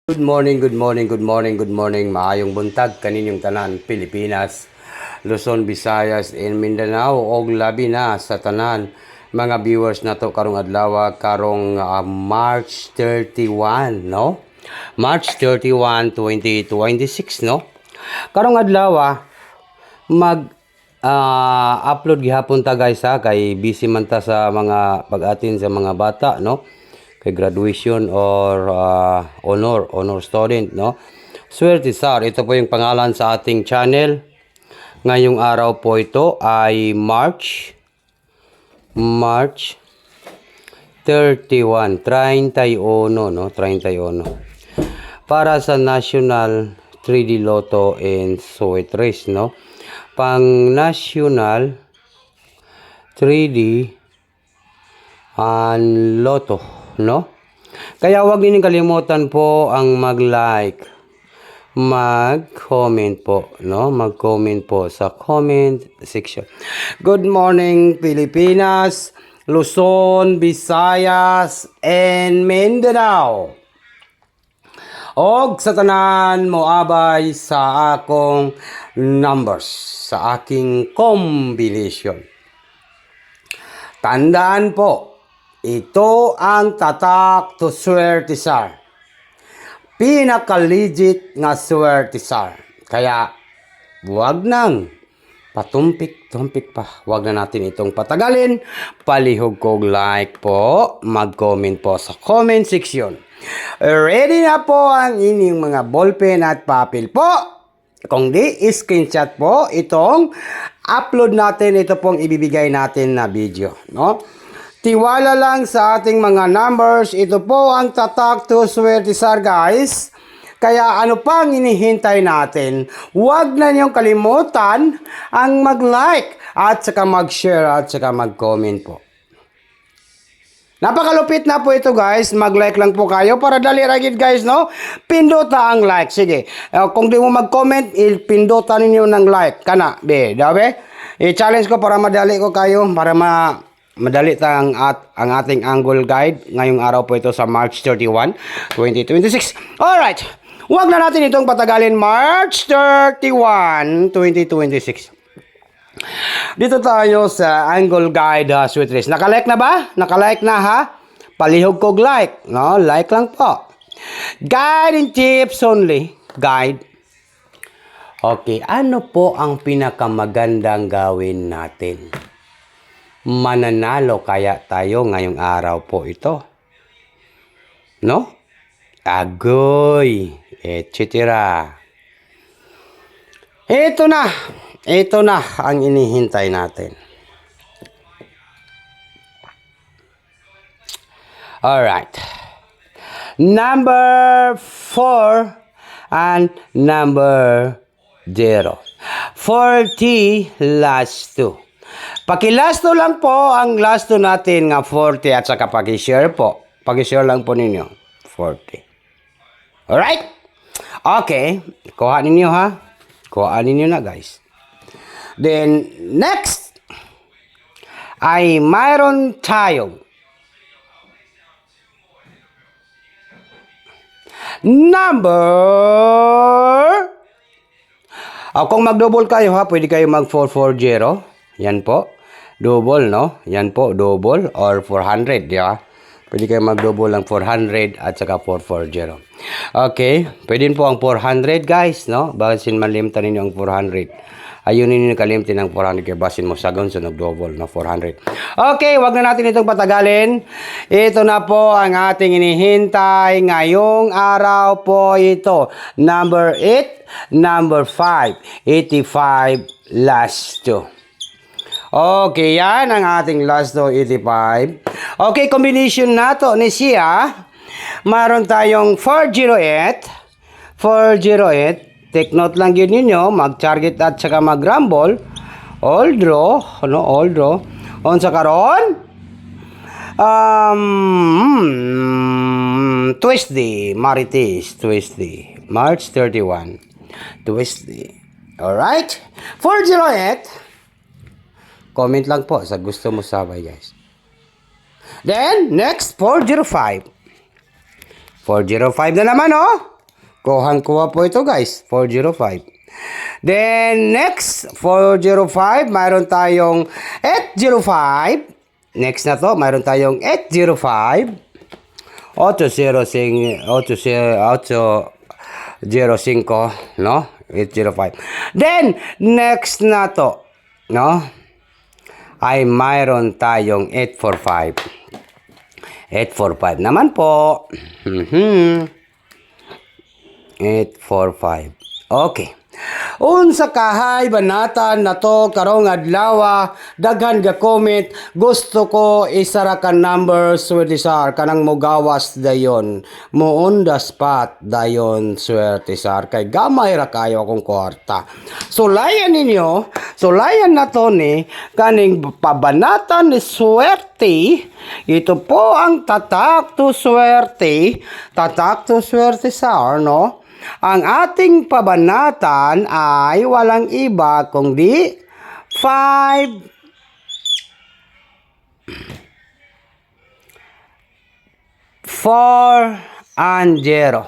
Good morning, good morning, good morning, good morning. Maayong buntag kaninyong tanan, Pilipinas, Luzon, Visayas, and Mindanao og labi na sa tanan mga viewers nato karong adlaw karong March 31, no? March 31, 2026, no? Karong adlaw mag upload gihapon ta guys kay busy man ta sa mga pag-atin sa mga bata, no? Kay graduation or honor student, no? Swerte Sar, ito po yung pangalan sa ating channel. Ngayong araw po ito ay March 31, 31, no? 31. Para sa National 3D Lotto and Sweet Race, no? Pang National 3D and Lotto, no? Kaya huwag niyo kalimutan po ang mag-like, mag-comment po, no? Mag-comment po sa comment section. Good morning, Pilipinas, Luzon, Visayas, and Mindanao. Og sa tanan mo abay sa akong numbers, sa aking combination. Tandaan po, ito ang tatak to Swerte Sar. Pinaka-legit nga Swerte Sar. Kaya, wag nang patumpik-tumpik pa. Wag na natin itong patagalin. Palihog kog like po. Mag-comment po sa comment section. Ready na po ang inyong mga ballpen at papel po. Kung di, screenshot po itong upload natin. Ito pong ibibigay natin na video, no? Tiwala lang sa ating mga numbers. Ito po ang tatak to Swerte Sar, guys. Kaya ano pang hinihintay natin? Huwag na niyong kalimutan ang mag-like at saka mag-share at saka mag-comment po. Napakalupit na po ito, guys. Mag-like lang po kayo para dali ragid, guys, no? Pindota ang like. Sige. Kung di mo mag-comment, pindota ninyo ng like. Kana, be. Dabe? I-challenge ko para madali ko kayo. Para madali ang ating angle guide. Ngayong araw po ito sa March 31, 2026. Alright. Huwag na natin itong patagalin. March 31, 2026. Dito tayo sa angle guide, Sweet Race. Nakalike na ba? Nakalike na, ha? Palihog kog like. No? Like lang po. Guide and tips only. Guide. Okay. Ano po ang pinakamagandang gawin natin? Mananalo kaya tayo ngayong araw po ito. No? Agoy. Etc. Ito na. Ito na ang inihintay natin. Alright. Number 4 and number 0. 40 last 2. Pakilasto lang po ang lasto natin nga 40 at saka pag-share po. Pag-share lang po ninyo. 40. Alright? Okay. Kuha ninyo, ha? Kuha ninyo na, guys. Then, next ay mayroon tayo number kung mag-double kayo, ha, pwede kayo mag-440. Yan po. Double, no? Yan po, double or 400, di ba? Pwede kayo mag-double ng 400 at saka 440. Okay. Pwede po ang 400, guys, no? Basin malimtan ninyo ang 400. Ayunin ninyo kalimtin ng 400 kaya basin mo sagon so nag-double na 400. Okay, wag na natin itong patagalin. Ito na po ang ating inihintay ngayong araw po ito. Number 8, number 5, 85 last 2. Okay, yan ang ating last 85. Okay, combination na to ni siya. Maroon tayong 408. 408. Take note lang yun ninyo. Mag-target at saka mag-rumble. All draw. Ano? All draw. On sa karon. Tuesday. Marites. Tuesday. March 31. Tuesday. Alright? 408. Comment lang po sa gusto mo sabay, guys. Then, next, 405. 405 na naman, oh. Kuha po ito guys, 405. Then next, 405, mayroon tayong 805. Next na to, mayroon tayong 805. 805, no? 805. Then, next na to, no? Ay mayroon tayong 845. 845 naman po. 845. Okay. Unsa kahay banatan na to karong adlaw, daghan ga comment, gusto ko isara ka number swerte sar kanang mogawas dayon mo on the spot dayon swerte sar kay gamay ra kayo akong kwarta. Sulayan ninyo, sulayan na to ni kaning pabanatan ni swerte. Ito po ang tatak to swerte sar, no? Ang ating pabanatan ay walang iba kundi 5, 4, and 0.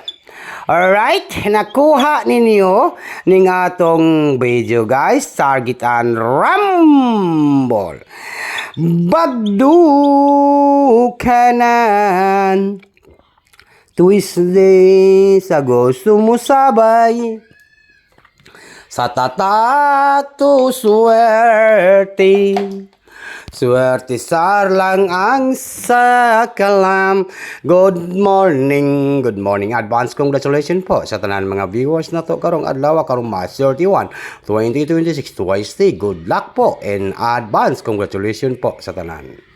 Alright, nakuha ninyo ning atong video guys. Target and rumble. Bagdukanan. Tuesday sa gusto mo sabay sa tatak to swerte. Swerte sar lang ang sakalam. Good morning advance congratulations po sa tanan mga viewers na to karong adlaw karong March 31, 2026 Tuesday. Good luck po and advance congratulations po sa tanan.